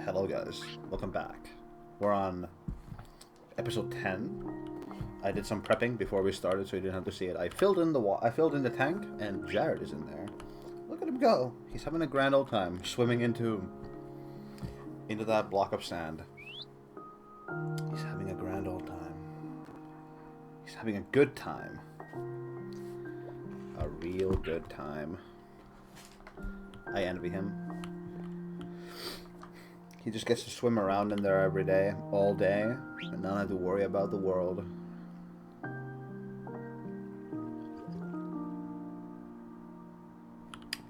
Hello guys, welcome back. We're on episode 10. I did some prepping before we started so you didn't have to see it. I filled in the tank and Jared is in there. Look at him go. He's having a grand old time swimming into that block of sand. He's having a grand old time. He's having a good time. A real good time. I envy him. He just gets to swim around in there every day, all day, and not have to worry about the world.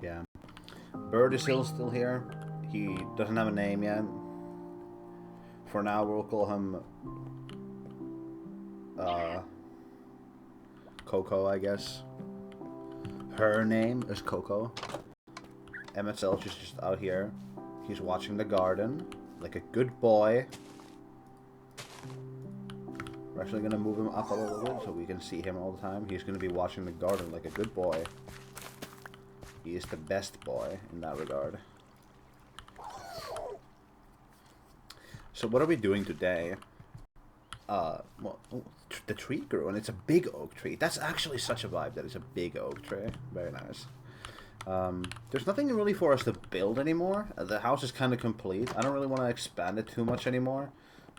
Yeah. Bird is still here. He doesn't have a name yet. For now, we'll call him Coco, I guess. Her name is Coco. MSL is just out here. He's watching the garden, like a good boy. We're actually going to move him up a little bit so we can see him all the time. He's going to be watching the garden like a good boy. He is the best boy in that regard. So what are we doing today? Well, the tree grew, and it's a big oak tree. That's actually such a vibe that it's a big oak tree. Very nice. There's nothing really for us to build anymore. The house is kind of complete. I don't really want to expand it too much anymore.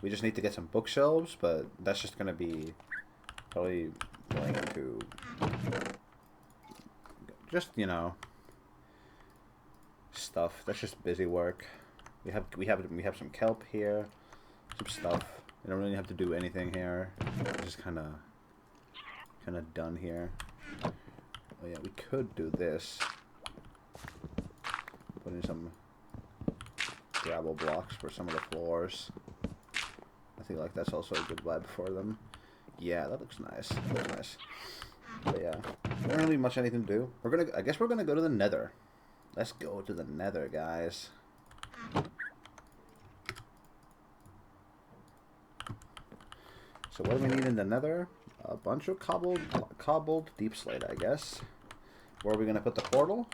We just need to get some bookshelves, but that's just going to be probably going into just, you know, stuff. That's just busy work. We have some kelp here, some stuff. We don't really have to do anything here. It's just kind of done here. Oh yeah, we could do this. Put in some gravel blocks for some of the floors. I think like that's also a good vibe for them. Yeah, that looks nice. That looks nice. But yeah, there don't really much anything to do. I guess we're gonna go to the Nether. Let's go to the Nether, guys. So what do we need in the Nether? A bunch of cobbled deep slate, I guess. Where are we gonna put the portal?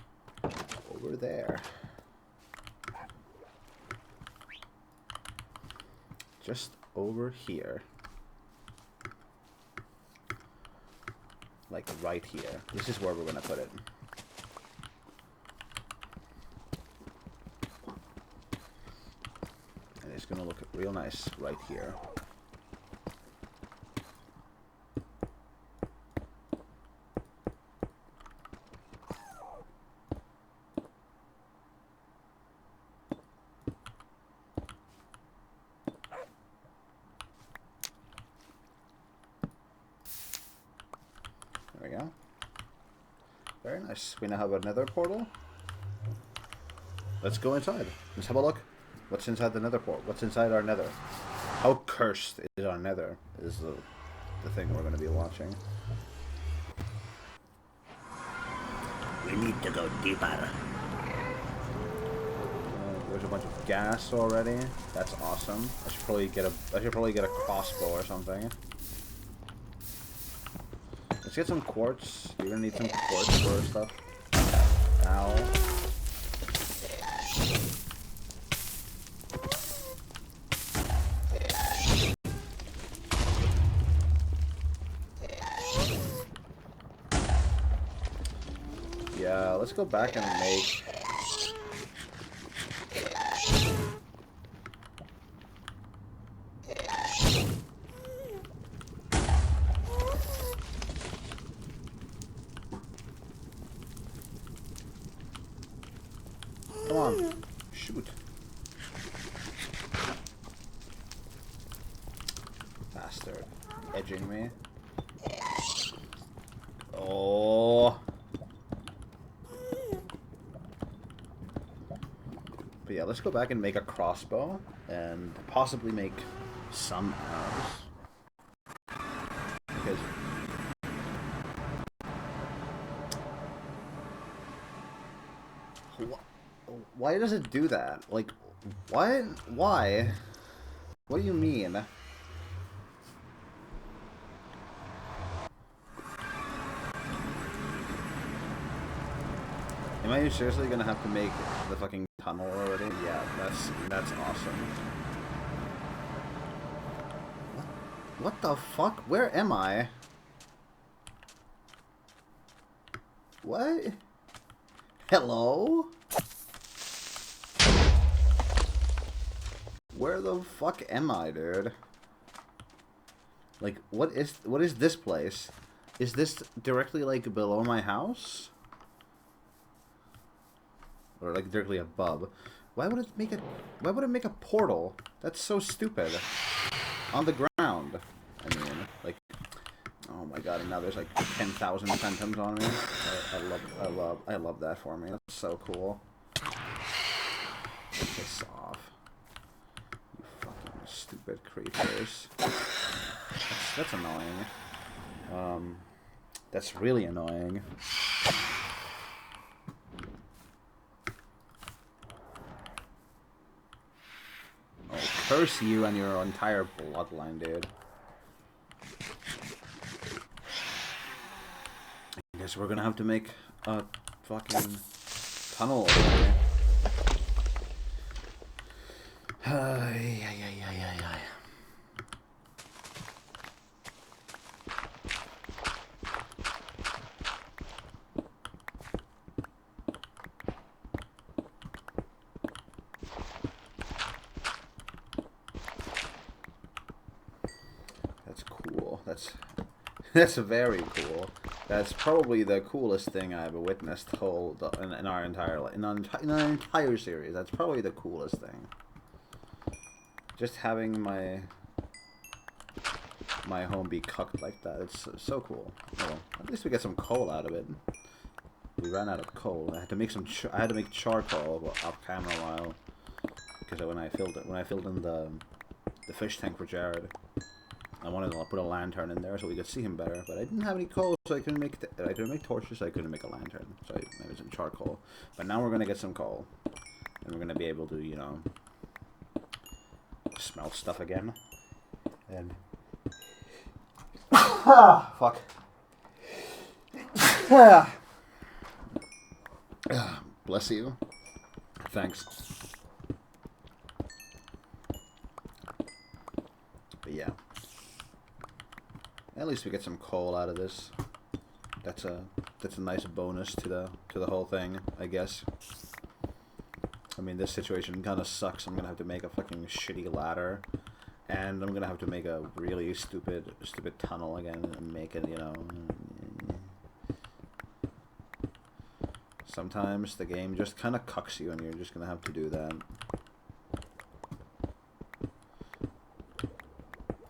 Over there. Just over here. Like right here. This is where we're gonna put it. And it's gonna look real nice right here. There we go. Very nice. We now have another portal. Let's go inside. Let's have a look. What's inside the Nether portal? What's inside our Nether? How cursed is our Nether? Is the thing we're going to be watching. We need to go deeper. There's a bunch of gas already. That's awesome. I should probably get a crossbow or something. Let's get some quartz. You're gonna need some quartz for stuff. Ow. Yeah, let's go back and make... Come on. Shoot. Bastard. Edging me. Oh. But yeah, let's go back and make a crossbow. And possibly make some arrows. Because... Why does it do that? Like, why? Why? What do you mean? Am I seriously gonna have to make the fucking tunnel already? Yeah, that's awesome. What the fuck? Where am I? What? Hello? Where the fuck am I, dude? Like, what is this place? Is this directly, like, below my house? Or, like, directly above? Why would it make a portal? That's so stupid. On the ground. I mean, like, oh my god, and now there's, like, 10,000 phantoms on me. I love that for me. That's so cool. Piss off. You fucking stupid creatures. That's annoying. That's really annoying. Oh, curse you and your entire bloodline, dude. I guess we're gonna have to make a fucking tunnel over there. That's cool. That's very cool. That's probably the coolest thing I've witnessed in our entire series. That's probably the coolest thing. Just having my home be cooked like that. It's so cool. Well, at least we get some coal out of it. We ran out of coal. I had to make charcoal off camera a while because when I filled in the fish tank for Jared, I wanted to put a lantern in there so we could see him better, but I didn't have any coal, so I couldn't make torches. So I couldn't make a lantern, so I made some charcoal. But now we're gonna get some coal, and we're gonna be able to, you know, smelt stuff again. And fuck. Bless you. Thanks. But yeah. At least we get some coal out of this. That's a nice bonus to the whole thing, I guess. I mean, this situation kind of sucks. I'm gonna have to make a fucking shitty ladder, and I'm gonna have to make a really stupid tunnel again and make it, you know. Sometimes the game just kind of cucks you, and you're just gonna have to do that.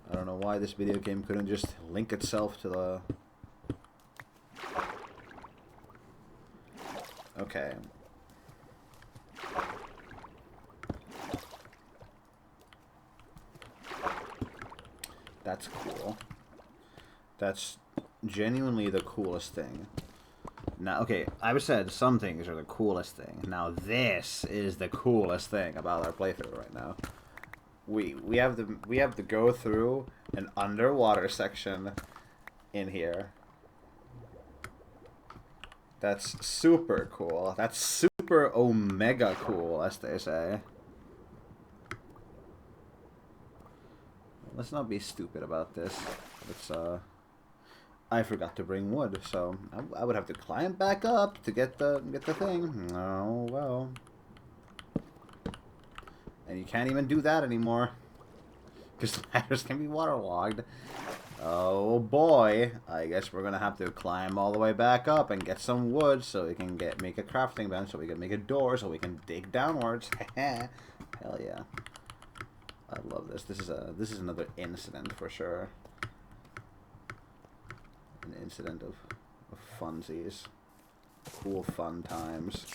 I don't know why this video game couldn't just link itself to the... Okay. That's cool. That's genuinely the coolest thing. Now, okay, I've said some things are the coolest thing. Now this is the coolest thing about our playthrough right now. We have to go through an underwater section in here. That's super cool. That's super omega cool, as they say. Let's not be stupid about this. I forgot to bring wood, so I would have to climb back up to get the thing. Oh well. And you can't even do that anymore, because the ladders can be waterlogged. Oh boy, I guess we're gonna have to climb all the way back up and get some wood so we can make a crafting bench, so we can make a door, so we can dig downwards. Hell yeah. I love this. This is another incident for sure. An incident of funsies. Cool fun times.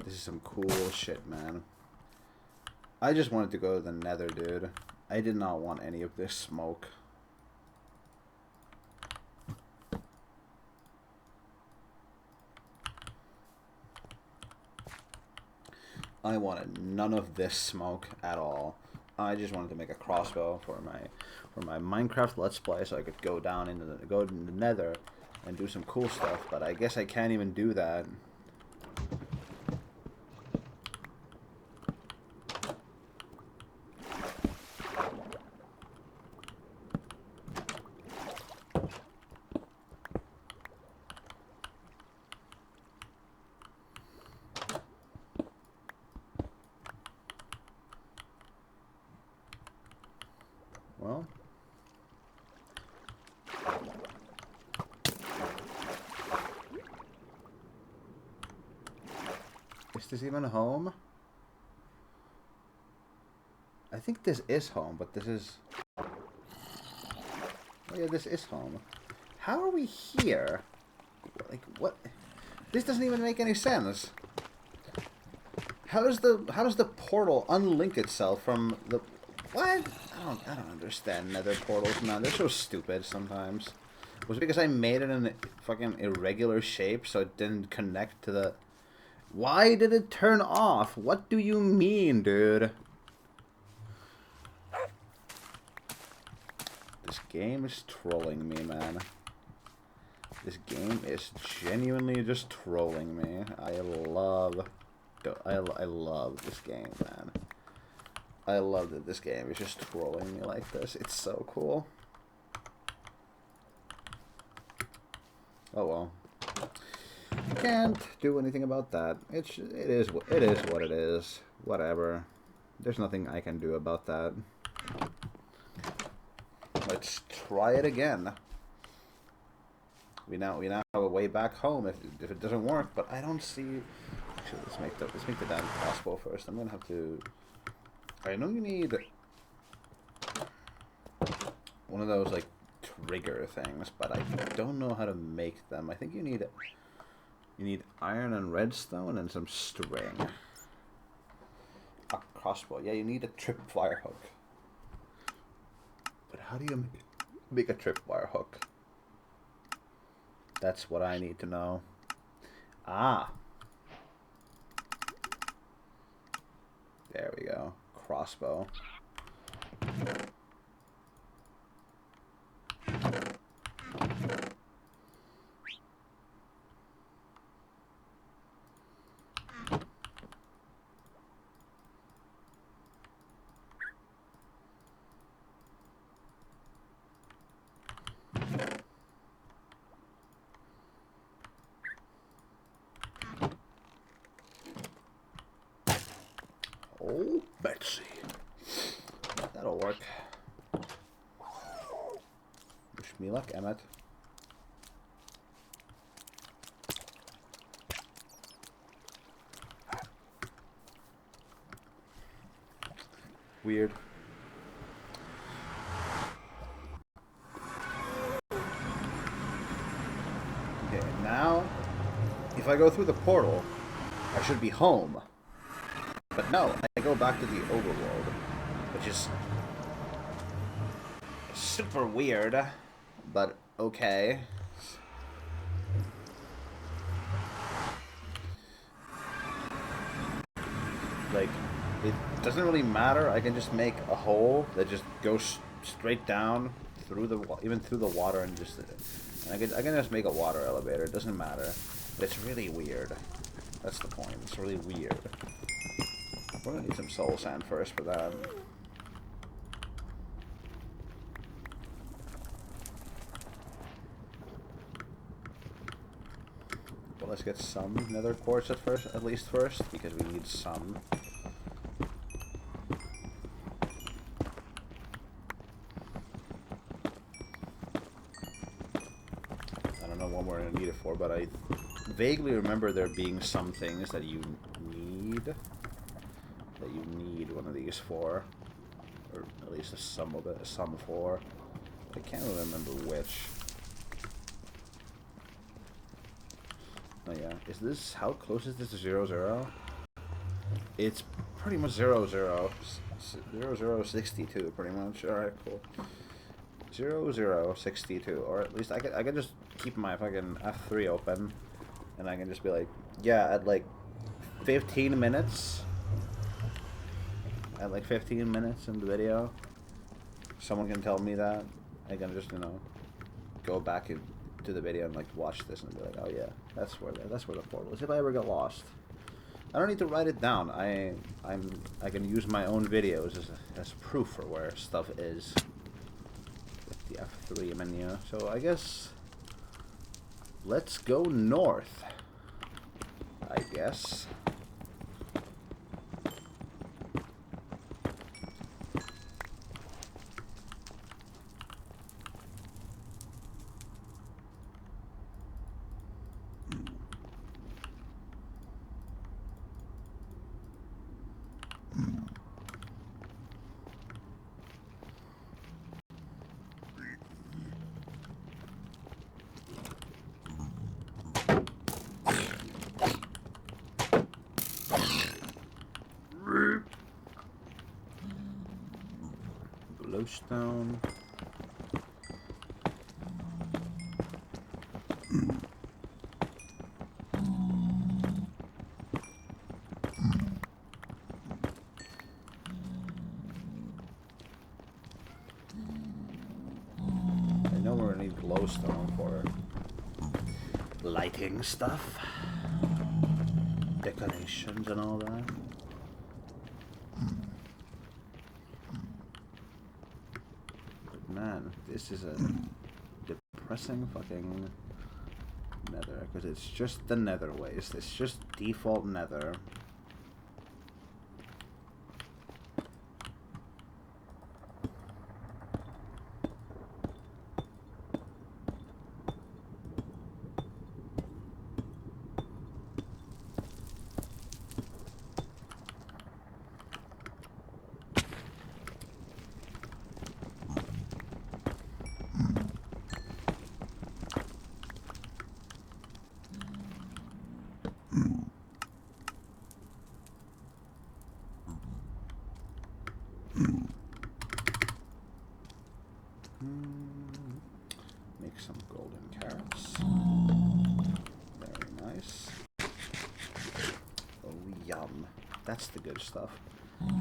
This is some cool shit, man. I just wanted to go to the nether, dude. I did not want any of this smoke. I wanted none of this smoke at all. I just wanted to make a crossbow for my Minecraft Let's Play, so I could go into the nether and do some cool stuff, but I guess I can't even do that. Well, is this even home? I think this is home, but this is... Oh yeah, this is home. How are we here? Like, what? This doesn't even make any sense. How does the portal unlink itself from the... What? I don't understand nether portals, man. They're so stupid sometimes. Was it because I made it in a fucking irregular shape so it didn't connect to the... Why did it turn off? What do you mean, dude? This game is trolling me, man. This game is genuinely just trolling me. I love this game, man. I love that this game is just trolling me like this. It's so cool. Oh well. Can't do anything about that. It is what it is. Whatever. There's nothing I can do about that. Let's try it again. We now have a way back home if it doesn't work, but I don't see. Actually, let's make the damn crossbow first. I'm gonna have to. I know you need one of those like trigger things, but I don't know how to make them. I think you need iron and redstone and some string. A crossbow. Yeah, you need a tripwire hook. But how do you make a tripwire hook? That's what I need to know. Ah. There we go. Crossbow. Oh, Betsy. That'll work. Wish me luck, Emmett. Weird. Okay, now, if I go through the portal, I should be home. But no, I go back to the overworld, which is super weird, but okay. Like, it doesn't really matter. I can just make a hole that just goes straight down through even through the water, and just I can just make a water elevator. It doesn't matter, but it's really weird. That's the point. It's really weird. We're gonna need some soul sand first for that. Well, let's get some nether quartz at least first, because we need some. I don't know what we're gonna need it for, but I vaguely remember there being some things that you need. One of these for, or at least a sum of it, a sum for. I can't really remember which. Oh yeah, is this, how close is this to 0, 0? It's pretty much 0, 0. 0, 0, 62, pretty much. Alright, cool. 0, 0, 62, or at least I can just keep my fucking F3 open, and I can just be like, yeah, at like 15 minutes. At like 15 minutes in the video, someone can tell me that. I can just, you know, go back and to the video and like watch this and be like, oh yeah, that's where the portal is. If I ever get lost, I don't need to write it down. I can use my own videos as proof for where stuff is. With the F3 menu. So I guess let's go north. I guess. Glowstone. I know we're gonna need glowstone for lighting stuff, decorations and all that. Man, this is a depressing fucking nether, because it's just the nether waste. It's just default nether. Make some golden carrots. Very nice. Oh, yum. That's the good stuff.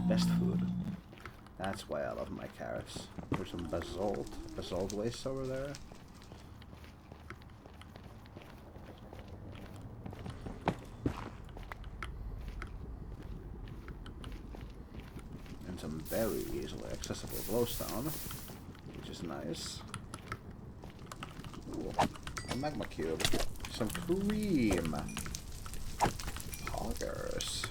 Best food. That's why I love my carrots. There's some basalt waste over there. And some very easily accessible glowstone, which is nice. Ooh, a magma cube. Some cream. Poggers.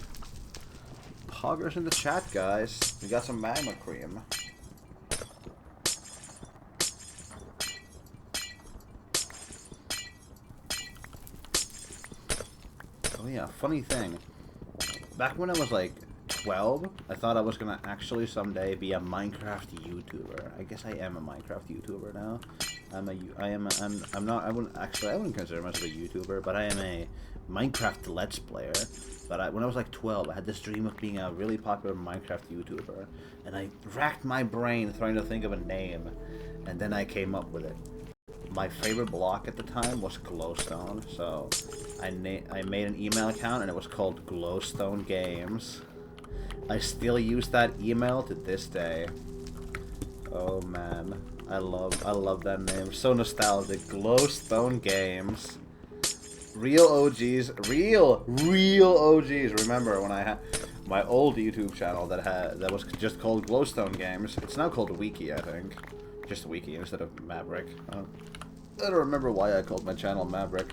Poggers in the chat, guys. We got some magma cream. Oh yeah, funny thing. Back when I was like 12, I thought I was gonna actually someday be a Minecraft YouTuber. I guess I am a Minecraft YouTuber now. I wouldn't consider myself a YouTuber, but I am a Minecraft Let's Player. But when I was like 12, I had this dream of being a really popular Minecraft YouTuber, and I racked my brain trying to think of a name, and then I came up with it. My favorite block at the time was glowstone, so I made an email account, and it was called Glowstone Games. I still use that email to this day. Oh man, I love that name. So nostalgic. Glowstone Games. Real OGs, real OGs. Remember when I had my old YouTube channel that was just called Glowstone Games? It's now called Wiki, I think. Just Wiki instead of Maverick. I don't remember why I called my channel Maverick.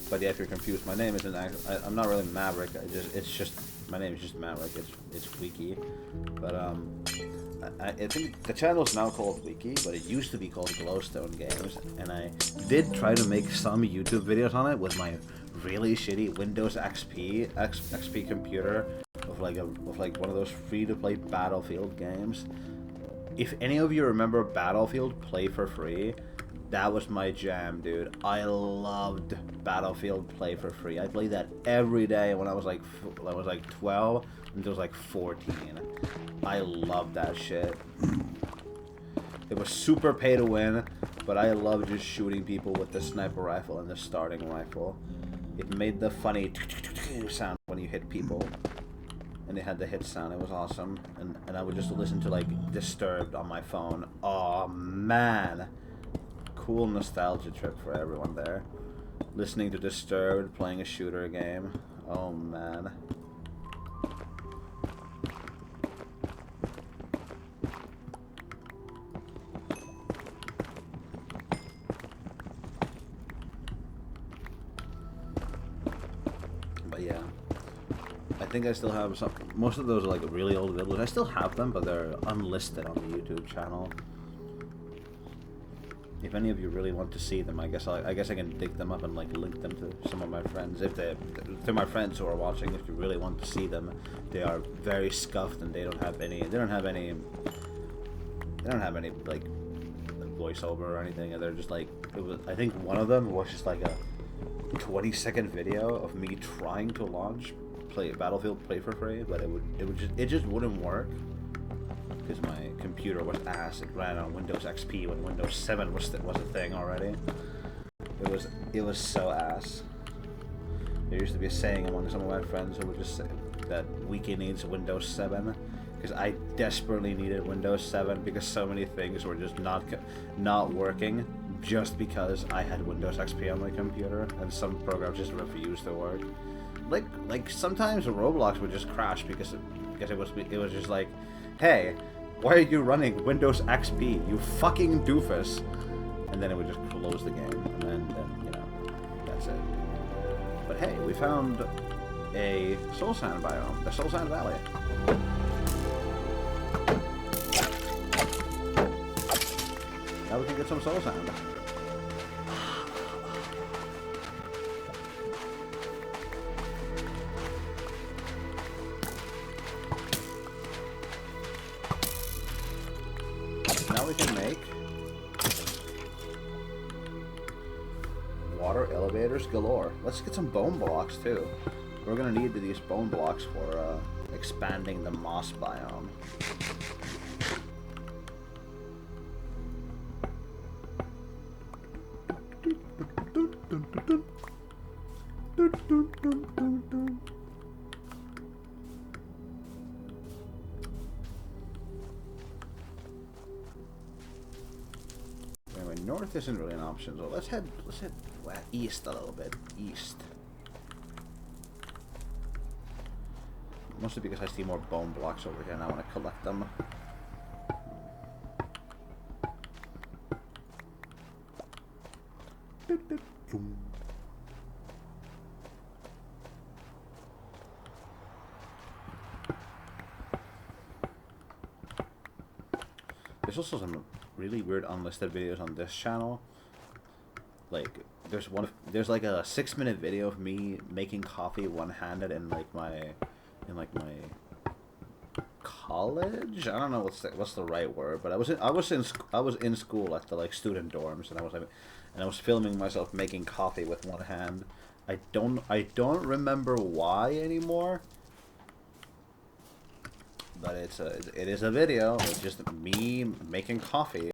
But yeah, if you're confused, my name isn't. I'm not really Maverick. It's just my name is just Maverick. It's Wiki, but I think the channel is now called Wiki, but it used to be called Glowstone Games, and I did try to make some YouTube videos on it with my really shitty Windows XP computer of like one of those free-to-play Battlefield games. If any of you remember Battlefield Play for Free, that was my jam, dude. I loved Battlefield Play for Free. I played that every day when I was like 12 until I was like 14. I loved that shit. It was super pay to win, but I loved just shooting people with the sniper rifle and the starting rifle. It made the funny sound when you hit people. and they had the hit sound. It was awesome, and I would just listen to like Disturbed on my phone. Oh man, cool nostalgia trip for everyone there. Listening to Disturbed, playing a shooter game. Oh man. But yeah. I think I still have some. Most of those are like really old videos. I still have them, but they're unlisted on the YouTube channel. If any of you really want to see them, I guess I can dig them up and like link them to some of my friends. If to my friends who are watching, if you really want to see them, they are very scuffed and they don't have any like voiceover or anything. And they're just like I think one of them was just like a 20-second video of me trying to launch Battlefield Play for Free, but it just wouldn't work because my computer was ass. It ran on Windows XP when Windows 7 was a thing already. It was so ass. There used to be a saying among some of my friends who would just say that Wiki needs Windows 7 because I desperately needed Windows 7 because so many things were just not working just because I had Windows XP on my computer and some programs just refused to work. Like sometimes Roblox would just crash because it was just like, hey, why are you running Windows XP, you fucking doofus? And then it would just close the game, and then you know, that's it. But hey, we found a soul sand biome, the Soul Sand Valley. Now we can get some soul sand. Now we can make water elevators galore. Let's get some bone blocks too. We're gonna need these bone blocks for expanding the moss biome. Anyway, north isn't really an option, so let's head east a little bit. East. Mostly because I see more bone blocks over here and I want to collect them. There's also some really weird unlisted videos on this channel. Like there's like a 6-minute video of me making coffee one-handed in my college. I don't know what's the right word, but I was in school at the like student dorms, and I was filming myself making coffee with one hand. I don't remember why anymore. But it is a video. It's just me making coffee.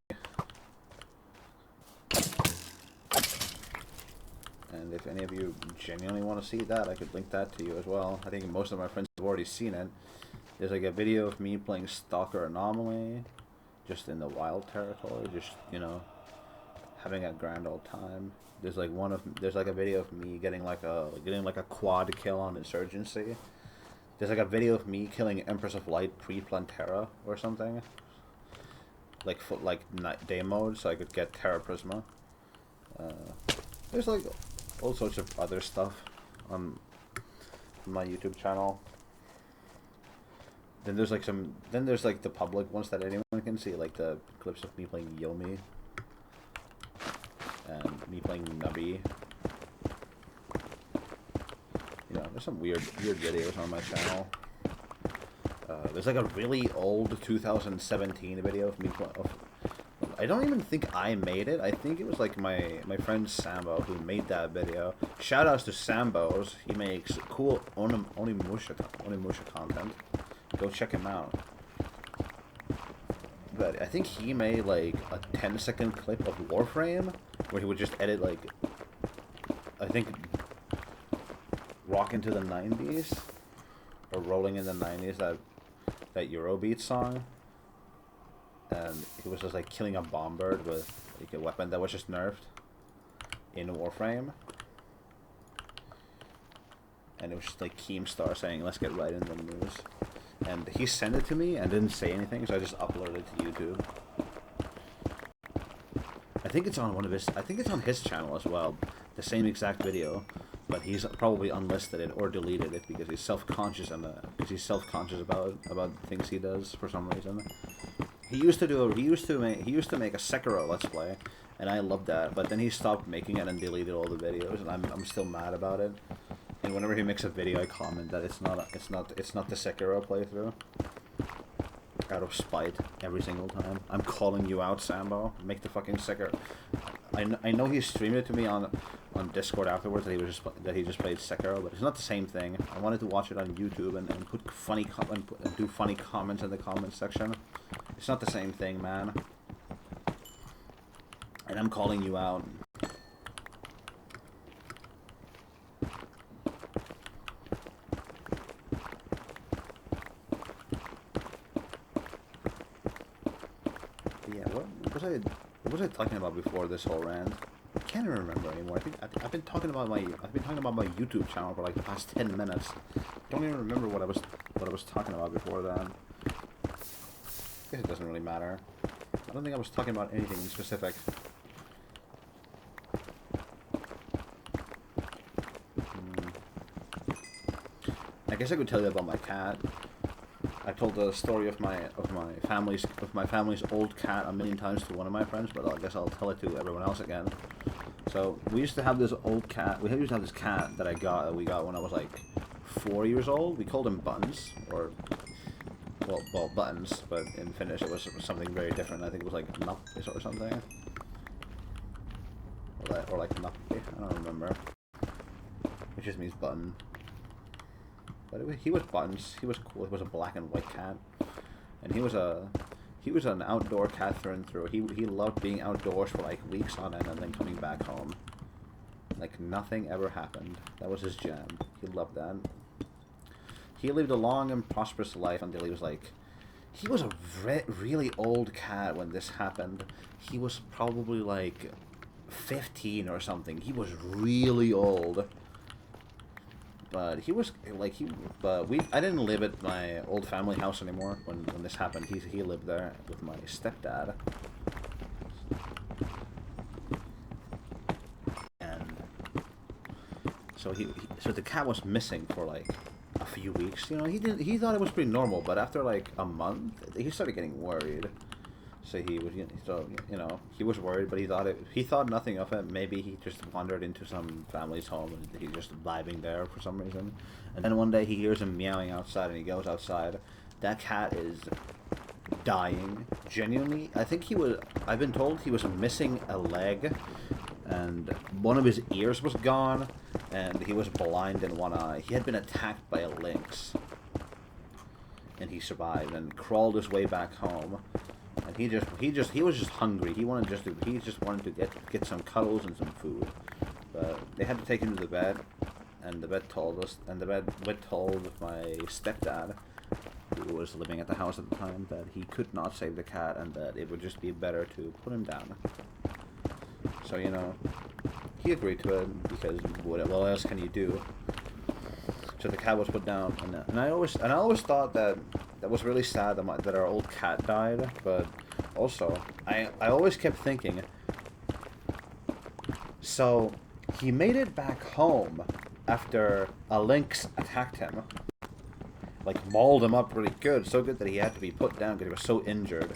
And if any of you genuinely want to see that, I could link that to you as well. I think most of my friends have already seen it. There's like a video of me playing Stalker Anomaly, just in the wild territory, just, you know, having a grand old time. There's like a video of me getting like a quad kill on Insurgency. There's like a video of me killing Empress of Light pre-Plantera or something. Like day mode, so I could get Terra Prisma. There's like all sorts of other stuff on my YouTube channel. Then there's like the public ones that anyone can see, like the clips of me playing Yomi and me playing Nubby. You know, there's some weird videos on my channel. There's like a really old 2017 video of me I don't even think I made it. I think it was like my friend Sambo who made that video. Shoutouts to Sambo's. He makes cool Onimusha content. Go check him out. But I think he made like a 10-second clip of Warframe where he would just edit like, I think, Rock into the 90s or Rolling in the 90s, that Eurobeat song. And he was just like killing a bombbird with like a weapon that was just nerfed in Warframe. And it was just like Keemstar saying, "Let's get right in the news." And he sent it to me and didn't say anything, so I just uploaded it to YouTube. I think it's on one of his. I think it's on his channel as well, the same exact video, but he's probably unlisted it or deleted it because he's self-conscious and because he's self-conscious about things he does for some reason. He used to make a Sekiro Let's Play, and I loved that. But then he stopped making it and deleted all the videos, and I'm still mad about it. And whenever he makes a video, I comment that it's not the Sekiro playthrough. Out of spite, every single time. I'm calling you out, Sambo. Make the fucking Sekiro. I know he streamed it to me on Discord afterwards that he just played Sekiro, but it's not the same thing. I wanted to watch it on YouTube and put and do funny comments in the comments section. It's not the same thing, man. And I'm calling you out. Yeah, what was I talking about before this whole rant? I can't even remember anymore. I think I've been talking about my YouTube channel for like the past 10 minutes. I don't even remember what I was talking about before that. I guess it doesn't really matter. I don't think I was talking about anything specific. I guess I could tell you about my cat. I told the story of my family's old cat a million times to one of my friends, but I guess I'll tell it to everyone else again. So we used to have this old cat. We used to have this cat that we got when I was like 4 years old. We called him Buttons, or well Buttons, but in Finnish it was something very different. I think it was like Nappis or something, or like Nappi. I don't remember. It just means button. But he was Buttons. He was cool. He was a black and white cat, and he was an outdoor cat through and through. He loved being outdoors for like weeks on end and then coming back home. Like nothing ever happened. That was his jam. He loved that. He lived a long and prosperous life until he was like... He was a really old cat when this happened. He was probably like 15 or something. He was really old. But he was like I didn't live at my old family house anymore when this happened. He lived there with my stepdad. And so so the cat was missing for like a few weeks. You know, he thought it was pretty normal, but after like a month, he started getting worried. So he was worried, but he thought nothing of it. Maybe he just wandered into some family's home and he's just vibing there for some reason. And then one day he hears him meowing outside, and he goes outside. That cat is dying, genuinely. I've been told he was missing a leg, and one of his ears was gone, and he was blind in one eye. He had been attacked by a lynx, and he survived and crawled his way back home. And he was just hungry. He just wanted to get some cuddles and some food. But they had to take him to the vet, and the vet told my stepdad, who was living at the house at the time, that he could not save the cat and that it would just be better to put him down. So, you know, he agreed to it because what else can you do? So the cat was put down, and I always thought that was really sad that our old cat died. But also, I always kept thinking, so he made it back home after a lynx attacked him, like mauled him up really good, so good that he had to be put down because he was so injured.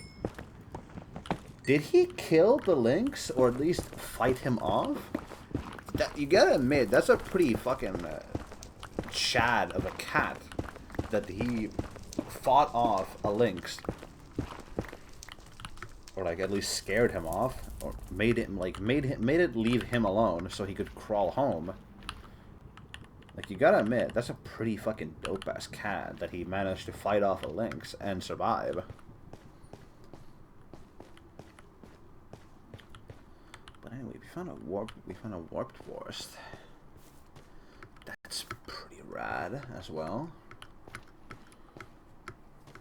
Did he kill the lynx, or at least fight him off? You gotta admit, that's a pretty fucking Chad of a cat that he fought off a lynx, or like at least scared him off, or made it leave him alone so he could crawl home. Like, you gotta admit, that's a pretty fucking dope ass cat that he managed to fight off a lynx and survive. But anyway, we found a warped forest. That's pretty rad as well.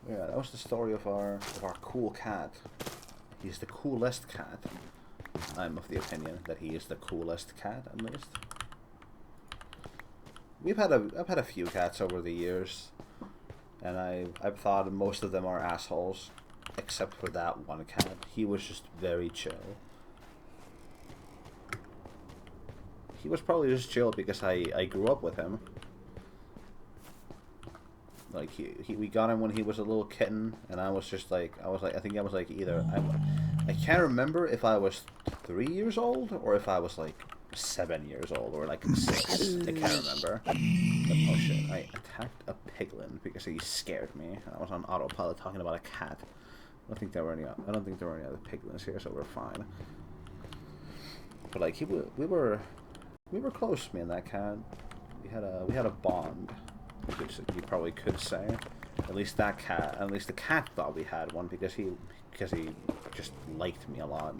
Yeah, that was the story of our cool cat. He's the coolest cat. I'm of the opinion that he is the coolest cat, at least. I've had a few cats over the years, and I've thought most of them are assholes, except for that one cat. He was just very chill. He was probably just chill because I grew up with him. Like we got him when he was a little kitten, and I was like I think I was like either I can't remember if I was 3 years old or if I was like 7 years old or like 6. I can't remember. But, oh shit! I attacked a piglin because he scared me, and I was on autopilot talking about a cat. I don't think there were any other piglins here, so we're fine. But like we were close, me and that cat. We had a bond. You probably could say. At least the cat thought we had one because he just liked me a lot.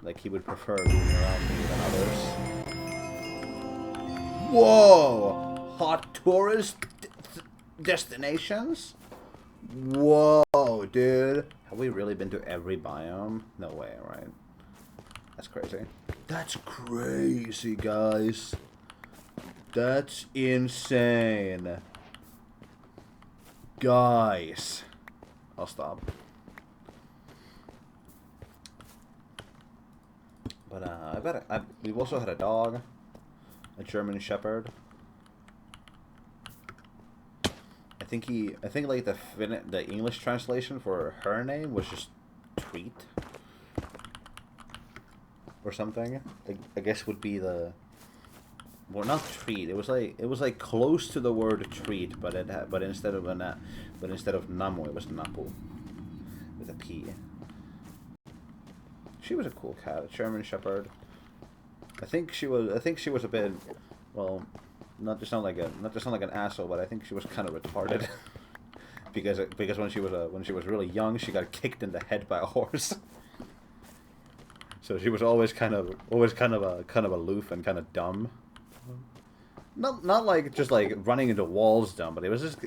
Like he would prefer being around me than others. Whoa! Hot tourist destinations? Whoa, dude! Have we really been to every biome? No way, right? That's crazy. That's crazy, guys. That's insane. Guys. I'll stop. But we've also had a dog. A German Shepherd. I think like the English translation for her name was just Treat. Or something. I guess would be the... Well, not treat. It was like close to the word treat, but instead of namu, it was napu with a p. She was a cool cat, a German Shepherd. I think she was a bit, well, not to sound like an asshole, but I think she was kind of retarded. because when she was really young, she got kicked in the head by a horse. So she was always kind of aloof and kind of dumb. Not like just like running into walls dumb, but it was just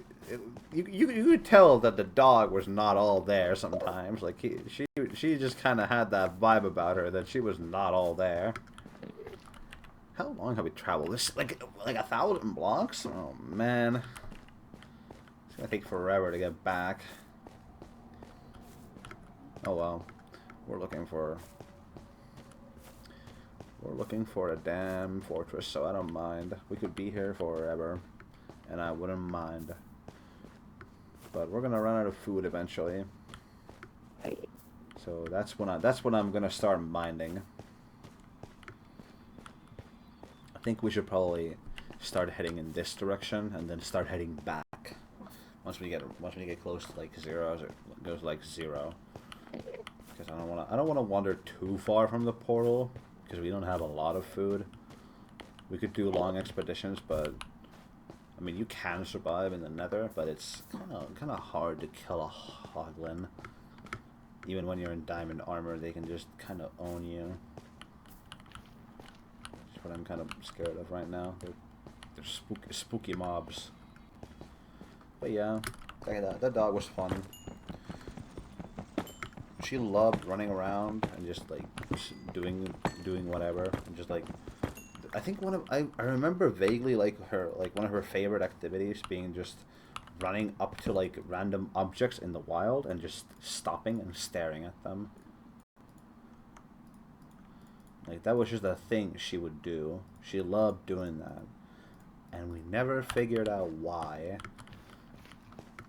you could tell that the dog was not all there sometimes. Like she just kind of had that vibe about her that she was not all there. How long have we traveled? This like 1,000 blocks? Oh man, it's gonna take forever to get back. Oh well, we're looking for a damn fortress, so I don't mind. We could be here forever, and I wouldn't mind. But we're gonna run out of food eventually. So that's when I'm gonna start mining. I think we should probably start heading in this direction and then start heading back. Once we get close to like 0, it goes like 0. Because I don't wanna wander too far from the portal. Because we don't have a lot of food. We could do long expeditions, but I mean you can survive in the Nether, but it's kind of hard to kill a hoglin. Even when you're in diamond armor, they can just kind of own you. That's what I'm kind of scared of right now. They're spooky mobs. But yeah, that dog was fun. She loved running around and just like doing whatever, and just like I think I remember vaguely like one of her favorite activities being just running up to like random objects in the wild and just stopping and staring at them. Like that was just a thing she would do. She loved doing that, and we never figured out why.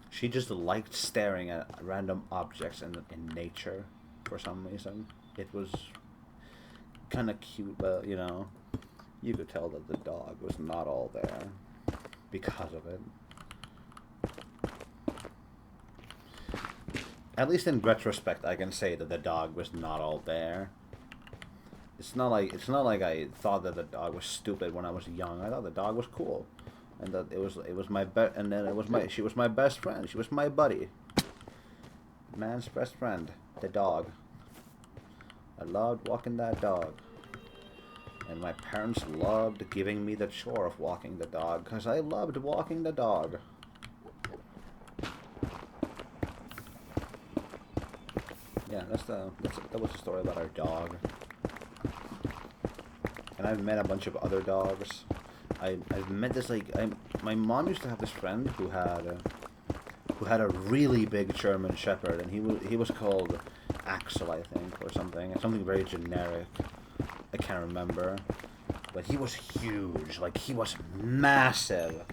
She just liked staring at random objects in nature for some reason. It was kind of cute, but you know, you could tell that the dog was not all there because of it. At least in retrospect, I can say that the dog was not all there. It's not like I thought that the dog was stupid when I was young. I thought the dog was cool. And that it was my she was my best friend. She was my buddy. Man's best friend, the dog. I loved walking that dog. And my parents loved giving me the chore of walking the dog because I loved walking the dog. that was a story about our dog. And I've met a bunch of other dogs. I've met this my mom used to have this friend who had a really big German Shepherd, and he was called Axel, I think, or something very generic. I can't remember, but he was huge. Like, he was massive.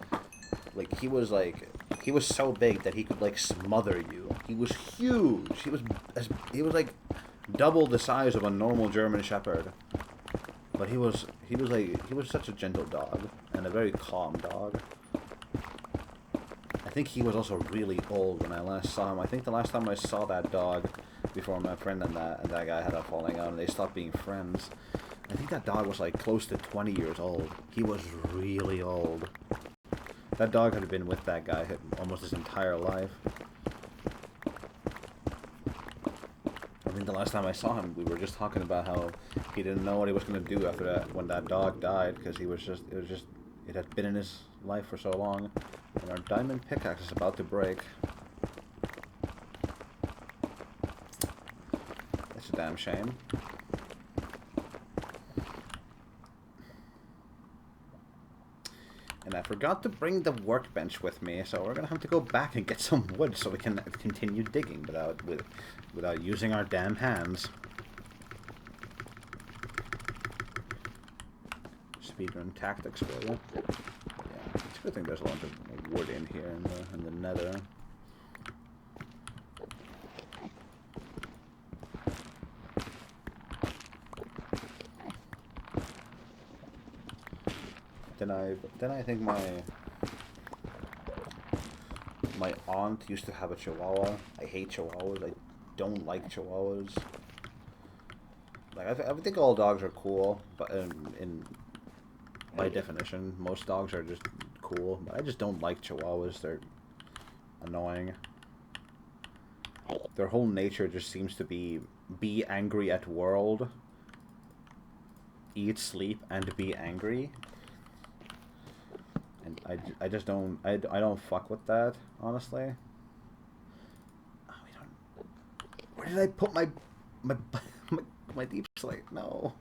Like, he was so big that he could like smother you. He was huge. He was like double the size of a normal German Shepherd. But he was such a gentle dog and a very calm dog. I think he was also really old when I last saw him. I think the last time I saw that dog before my friend and that guy had a falling out and they stopped being friends. I think that dog was like close to 20 years old. He was really old. That dog had been with that guy almost his entire life. I think the last time I saw him, we were just talking about how he didn't know what he was going to do after that when that dog died, because it had been in his life for so long. And our diamond pickaxe is about to break. That's a damn shame. And I forgot to bring the workbench with me, so we're gonna have to go back and get some wood so we can continue digging without using our damn hands. Speedrun tactics for you. Yeah, it's a good thing there's a lot of wood in here in the nether. Then I think my aunt used to have a Chihuahua. I hate Chihuahuas. I don't like Chihuahuas. Like, I think all dogs are cool, but by definition, most dogs are just cool. But I just don't like Chihuahuas. They're annoying. Their whole nature just seems to be angry at world, eat, sleep, and be angry. And I just don't I don't fuck with that, honestly. Oh, where did I put my deep slate? No.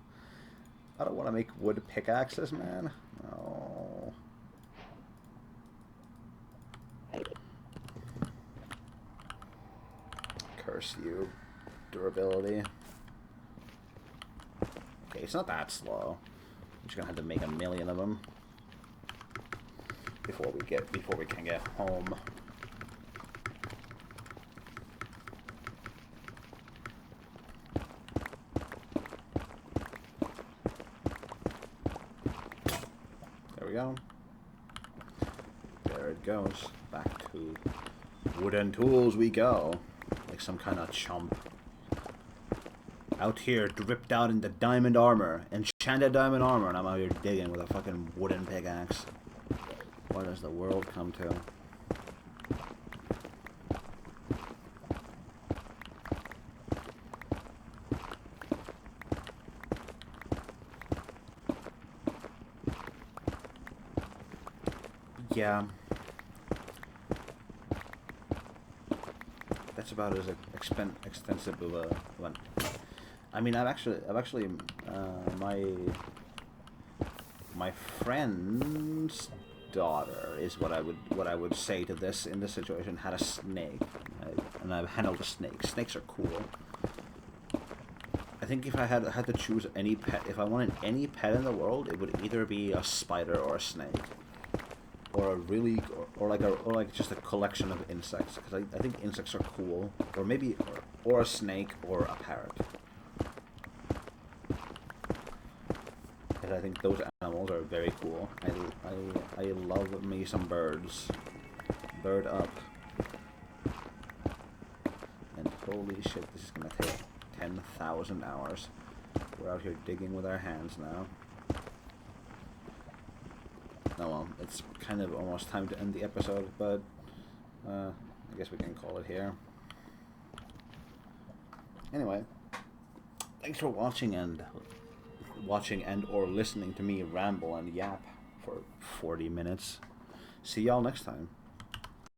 I don't want to make wood pickaxes, man. No. Curse you. Durability. Okay, it's not that slow. I'm just gonna have to make a million of them before we can get home. There we go. There it goes. Back to wooden tools we go. Like some kind of chump. Out here, dripped out in the diamond armor. Enchanted diamond armor, and I'm out here digging with a fucking wooden pickaxe. What does the world come to? Yeah. That's about as extensive of a one. I mean, I've actually my friend's daughter is what I would say to this in this situation. Had a snake, and I've handled a snake. Snakes are cool. I think if I had to choose any pet, if I wanted any pet in the world, it would either be a spider or a snake, or like just a collection of insects. Because I think insects are cool, or maybe or a snake or a parrot. I think those animals are very cool. I love me some birds. Bird up. And holy shit, this is gonna take 10,000 hours. We're out here digging with our hands now. Oh well, it's kind of almost time to end the episode, but I guess we can call it here. Anyway, thanks for watching and or listening to me ramble and yap for 40 minutes. See y'all next time.